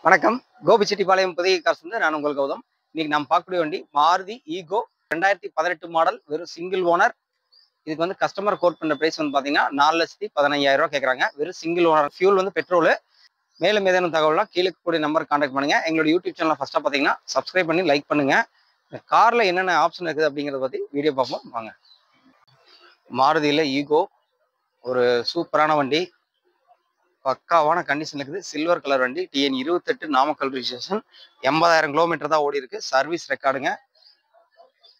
வணக்கம். கோபிச்செட்டிப்பாளையம் புதிய காசு வந்து நான் உங்கள் கௌதம். இன்னைக்கு நாம் பார்க்கக்கூடிய வண்டி மாருதி ஈகோ 2018 மாடல், வெறும் சிங்கிள் ஓனர். இதுக்கு வந்து கஸ்டமர் கோட் பண்ண பிரைஸ் வந்து பார்த்தீங்கன்னா 4,15,000 கேட்குறாங்க. வெறும் சிங்கிள் ஓனர். ஃபியூல் வந்து பெட்ரோலு. மேலும் ஏதேனும் தகவலாம் கீழே கூடிய நம்பர் கான்டாக்ட் பண்ணுங்க. எங்களோட யூடியூப் சேனல் ஃபர்ஸ்ட்டாக பார்த்தீங்கன்னா சப்ஸ்கிரைப் பண்ணி லைக் பண்ணுங்க. இந்த காரில் என்னென்ன ஆப்ஷன் இருக்குது அப்படிங்கிறத பற்றி வீடியோ பார்ப்போம் வாங்க. மாருதியில் ஈகோ ஒரு சூப்பரான வண்டி, பக்காவான கண்டிஷன் இருக்குது. சில்வர் கலர் வண்டி, TN 28 நாமக்கல் ரிஜிஸ்ட்ரேஷன், 80,000 கிலோமீட்டர் தான் ஓடி இருக்கு. சர்வீஸ் ரெக்கார்டுங்க.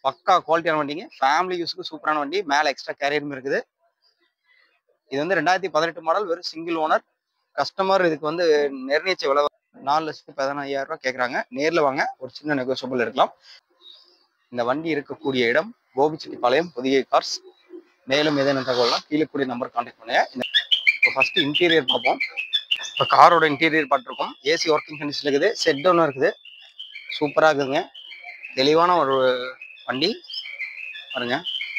பக்கா குவாலிட்டியான வண்டிங்க. ஃபேமிலி யூஸுக்கு சூப்பரான வண்டி. மேலே எக்ஸ்ட்ரா கேரியரும் இருக்குது. இது வந்து 2018 மாடல், வெறும் சிங்கிள் ஓனர். கஸ்டமர் இதுக்கு வந்து நிர்ணயிச்ச விலை 4,15,000 கேட்குறாங்க. நேரில் வாங்க, ஒரு சின்ன நெகோஷியபிள் எடுக்கலாம். இந்த வண்டி இருக்கக்கூடிய இடம் கோபிச்செட்டிப்பாளையம் புதிய கார்ஸ். மேலும் ஏதேனும் தகவலாம் கீழே கூடிய நம்பர் கான்டாக்ட் பண்ணுங்க. ஃபர்ஸ்ட் இன்டீரியர் பார்ப்போம். இப்போ காரோட இன்டீரியர் பார்த்துருக்கோம். ஏசி ஒர்க்கிங் கண்டிஷன் இருக்குது. செட் ஒன்று இருக்குது. சூப்பராக இருக்குதுங்க. தெளிவான ஒரு வண்டி பாருங்க.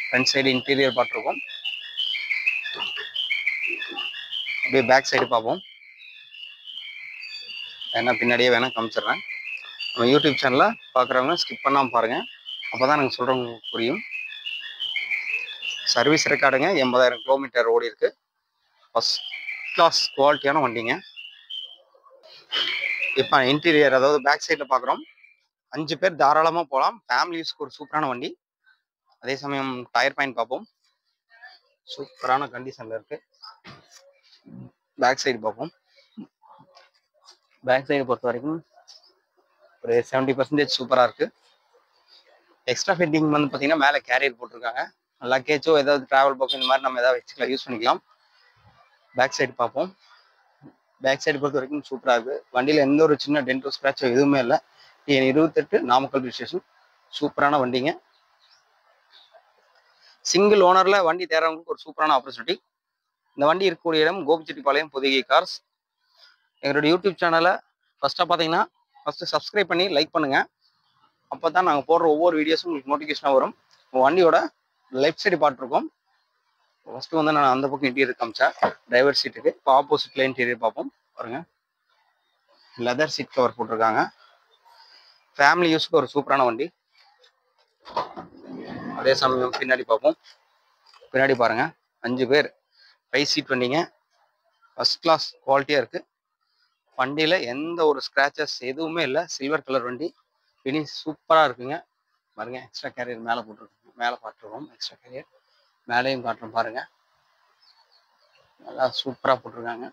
ஃப்ரண்ட் சைடு இன்டீரியர் பார்த்துருக்கோம். அப்படியே பேக் சைடு பார்ப்போம். ஏன்னா பின்னாடியே வேணா காமிச்சிடுறேன். நம்ம யூடியூப் சேனலில் பார்க்குறவங்க ஸ்கிப் பண்ணாமல் பாருங்கள். அப்போ தான் நாங்கள் சொல்கிறவங்க புரியும். சர்வீஸ் ரெக்கார்டுங்க. 80,000 கிலோமீட்டர் ஓடி இருக்கு. ஃபர்ஸ்ட் கிளாஸ் குவாலிட்டியான வண்டிங்க. இப்போ இன்டீரியர், அதாவது பேக் சைடில் பார்க்குறோம். 5 பேர் தாராளமாக போகலாம். ஃபேமிலி யூஸ்க்கு ஒரு சூப்பரான வண்டி. அதே சமயம் டயர் பாயிண்ட் பார்ப்போம். சூப்பரான கண்டிஷனில் இருக்கு. பேக் சைடு பார்ப்போம். பேக் சைடு பொறுத்த வரைக்கும் ஒரு 70% சூப்பராக இருக்கு. எக்ஸ்ட்ரா ஃபிட்டிங் வந்து பார்த்தீங்கன்னா மேலே கேரியர் போட்டிருக்காங்க. லக்கேஜோ ஏதாவது ட்ராவல் பாக்ஸ் இந்த மாதிரி நம்ம ஏதாவது வச்சுக்கலாம், யூஸ் பண்ணிக்கலாம். பேக் சைடு பார்ப்போம். பேக் சைடு பொறுத்த வரைக்கும் சூப்பராக இருக்குது. வண்டியில் எந்த ஒரு சின்ன டென்டோ ஸ்க்ராச்சோ எதுவுமே இல்லை. TN 28 Namakkal registration. சூப்பரான வண்டிங்க. சிங்கிள் ஓனரில் வண்டி தேர்றவங்களுக்கு ஒரு சூப்பரான ஆப்பர்ச்சுனிட்டி. இந்த வண்டி இருக்கக்கூடிய இடம் கோபிச்செட்டிப்பாளையம் புதிய கார்ஸ். எங்களோட யூடியூப் சேனலை ஃபர்ஸ்ட்டாக பார்த்தீங்கன்னா ஃபர்ஸ்ட்டு சப்ஸ்கிரைப் பண்ணி லைக் பண்ணுங்கள். அப்போ தான் நாங்கள் போடுற ஒவ்வொரு வீடியோஸும் உங்களுக்கு நோட்டிஃபிகேஷனாக வரும். வண்டியோட லெஃப்ட் சைடு பார்த்துருக்கோம். ஃபர்ஸ்ட்டு வந்து நான் அந்த பக்கம் இன்டீரியர் காமிச்சேன் டிரைவர் சீட்டுக்கு. இப்போ ஆப்போசிட்டில் இன்டீரியர் பார்ப்போம் பாருங்க. லெதர் சீட் கவர் போட்டிருக்காங்க. ஃபேமிலி யூஸ்க்கு ஒரு சூப்பரான வண்டி. அதே சமயம் பின்னாடி பார்ப்போம். பின்னாடி பாருங்க, 5 பேர் 5 சீட் வண்டிங்க. ஃபர்ஸ்ட் கிளாஸ் குவாலிட்டியாக இருக்கு. வண்டியில் எந்த ஒரு ஸ்க்ராச்சஸ் எதுவுமே இல்லை. சில்வர் கலர் வண்டி. ஃபினிஷ் சூப்பராக இருக்குங்க. பாருங்க, எக்ஸ்ட்ரா கேரியர் மேலே போட்டிருக்கோம். மேலே பார்த்துருக்கோம் எக்ஸ்ட்ரா கேரியர். மேலேயும் காட்டுறோம் பாருங்க. நல்லா சூப்பராக போட்டிருக்காங்க.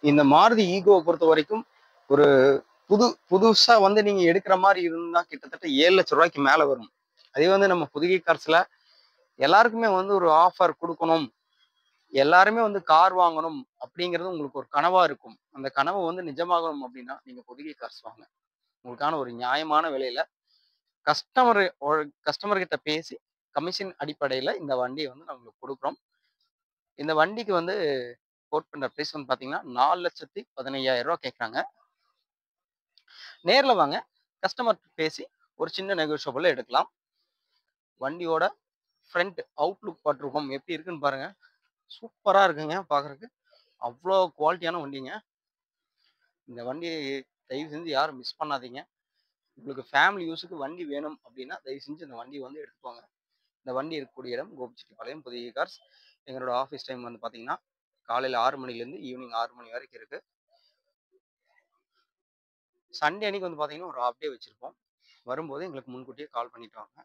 இந்த மாருதி ஈகோவை பொறுத்த வரைக்கும் ஒரு புதுசா வந்து நீங்க எடுக்கிற மாதிரி இருந்தா கிட்டத்தட்ட 7 லட்சம் ரூபாய்க்கு மேல வரும். அதே வந்து நம்ம புதிய கார்ஸ்ல எல்லாருக்குமே வந்து ஒரு ஆஃபர் கொடுக்கணும், எல்லாருமே வந்து கார் வாங்கணும் அப்படிங்கிறது உங்களுக்கு ஒரு கனவா இருக்கும். அந்த கனவு வந்து நிஜமாகணும் அப்படின்னா நீங்க புதிய கார்ஸ் வாங்க. உங்களுக்கான ஒரு நியாயமான விலையில கஸ்டமர் கஸ்டமர் கிட்ட பேசி கமிஷன் அடிப்படையில இந்த வண்டியை வந்து நம்ம கொடுக்குறோம். இந்த வண்டிக்கு வந்து கோட் பண்ற பிரைஸ் வந்து பாத்தீங்கன்னா 4,15,000 கேட்குறாங்க. நேரில் வாங்க, கஸ்டமர் பேசி ஒரு சின்ன நெகோஷியபிள் எடுக்கலாம். வண்டியோட ஃப்ரண்ட் அவுட்லுக் பார்த்துருக்கோம். எப்படி இருக்குன்னு பாருங்க. சூப்பராக இருக்குங்க பார்க்குறதுக்கு. அவ்வளோ குவாலிட்டியான வண்டிங்க. இந்த வண்டி தயவு செஞ்சு யாரும் மிஸ் பண்ணாதீங்க. உங்களுக்கு ஃபேமிலி யூஸுக்கு வண்டி வேணும் அப்படின்னா தயவு செஞ்சு இந்த வண்டி வந்து எடுத்துக்கோங்க. இந்த வண்டி இருக்கக்கூடிய இடம் கோபிச்செட்டிப்பாளையம் புதிய கார்ஸ். எங்களோட ஆஃபீஸ் டைம் வந்து பார்த்தீங்கன்னா காலையில் 6 மணிலேருந்து ஈவினிங் 6 மணி வரைக்கும் இருக்கு. சண்டே அன்னைக்கு வந்து பார்த்தீங்கன்னா ஒரு ஹாஃப் டே வச்சிருப்போம். வரும்போது எங்களுக்கு முன்கூட்டியே கால் பண்ணிட்டு வாங்க.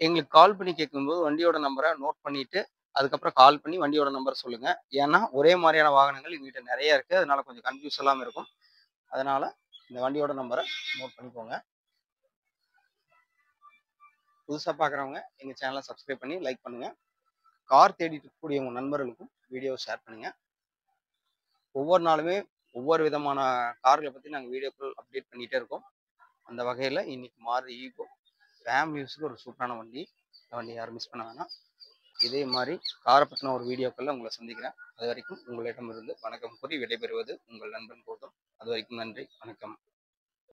எங்களுக்கு கால் பண்ணி கேட்கும்போது வண்டியோட நம்பரை நோட் பண்ணிட்டு அதுக்கப்புறம் கால் பண்ணி வண்டியோட நம்பர் சொல்லுங்க. ஏன்னா ஒரே மாதிரியான வாகனங்கள் எங்ககிட்ட நிறைய இருக்கு. அதனால கொஞ்சம் கன்ஃபியூஸ் எல்லாம் இருக்கும். அதனால இந்த வண்டியோட நம்பரை நோட் பண்ணிக்கோங்க. புதுசாக பார்க்குறவங்க எங்கள் சேனலை சப்ஸ்கிரைப் பண்ணி லைக் பண்ணுங்க. கார் தேடிட்டு இருக்கக்கூடிய உங்கள் நண்பர்களுக்கும் வீடியோ ஷேர் பண்ணுங்க. ஒவ்வொரு நாளுமே ஒவ்வொரு விதமான கார்களை பற்றி நாங்கள் வீடியோக்கள் அப்டேட் பண்ணிகிட்டே இருக்கோம். அந்த வகையில் இன்னைக்கு மாருதி ஈகோ ஃபேமிலி யூஸுக்கு ஒரு சூப்பரான வண்டி. இந்த வண்டி யாரும் மிஸ் பண்ண வேணாம். இதே மாதிரி காரை பற்றின ஒரு வீடியோக்களில் உங்களை சந்திக்கிறேன். அது வரைக்கும் உங்களிடமிருந்து வணக்கம் கூறி விடைபெறுவது உங்கள் நண்பன் கௌதம். அது வரைக்கும் நன்றி, வணக்கம்.